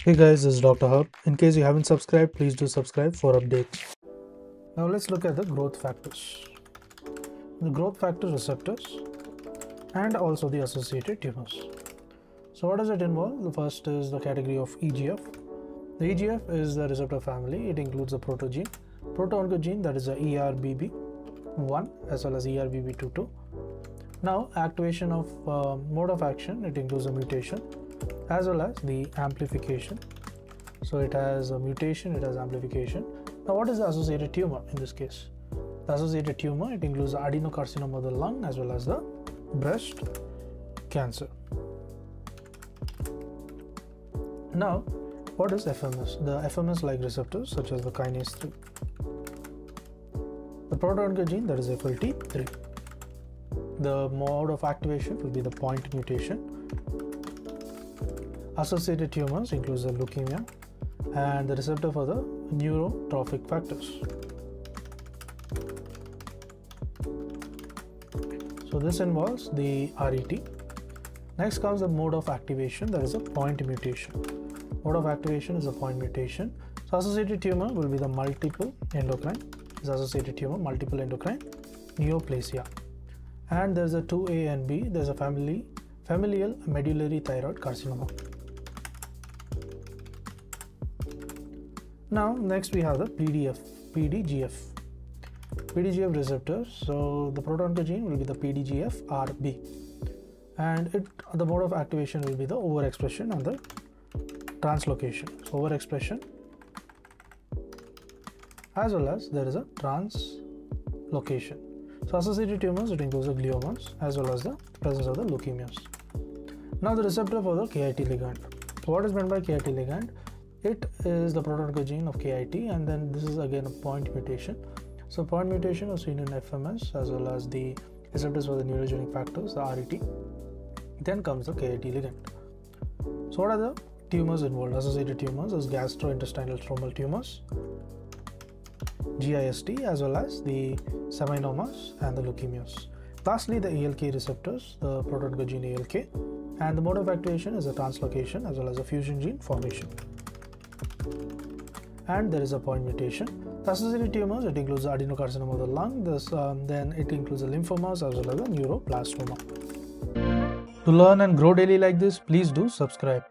Hey guys, this is Dr. Hub. In case you haven't subscribed, please do subscribe for updates. Now let's look at the growth factors. The growth factor receptors and also the associated tumors. So what does it involve? The first is the category of EGF. The EGF is the receptor family. It includes the proto-gene, proto-oncogene, that is the ERBB1 as well as ERBB22. Now activation of mode of action, it includes a mutation as well as the amplification. So it has a mutation, it has amplification. Now what is the associated tumor in this case? The associated tumor, it includes the adenocarcinoma of the lung as well as the breast cancer. Now what is FMS? The FMS-like receptors such as the kinase 3. The proto-oncogene, that is FLT3. The mode of activation will be the point mutation. Associated tumors includes the leukemia and the receptor for the neurotrophic factors. So this involves the RET. Next comes the mode of activation, that is a point mutation. Mode of activation is a point mutation. So associated tumor will be the multiple endocrine. Is associated tumor multiple endocrine neoplasia. And there's a 2A and B. There's a familial medullary thyroid carcinoma. Now next we have the PDGF receptors. So the proto-oncogene will be the PDGF-RB, and the mode of activation will be the overexpression and the translocation. So overexpression as well as there is a translocation. So associated tumors, it includes the gliomas as well as the presence of the leukemias. Now the receptor for the KIT ligand. So what is meant by KIT ligand? It is the proto-oncogene of KIT, and then this is again a point mutation. So point mutation was seen in FMS as well as the receptors for the neurogenic factors, the RET. Then comes the KIT ligand. So what are the tumors involved? Associated tumors is gastrointestinal stromal tumors, GIST, as well as the seminomas and the leukemias. Lastly, the ALK receptors, the proto-oncogene ALK, and the mode of activation is a translocation as well as a fusion gene formation. And there is a point mutation. The associated tumors, it includes the adenocarcinoma of the lung, then it includes the lymphomas as well as the neuroblastoma. To learn and grow daily like this, please do subscribe.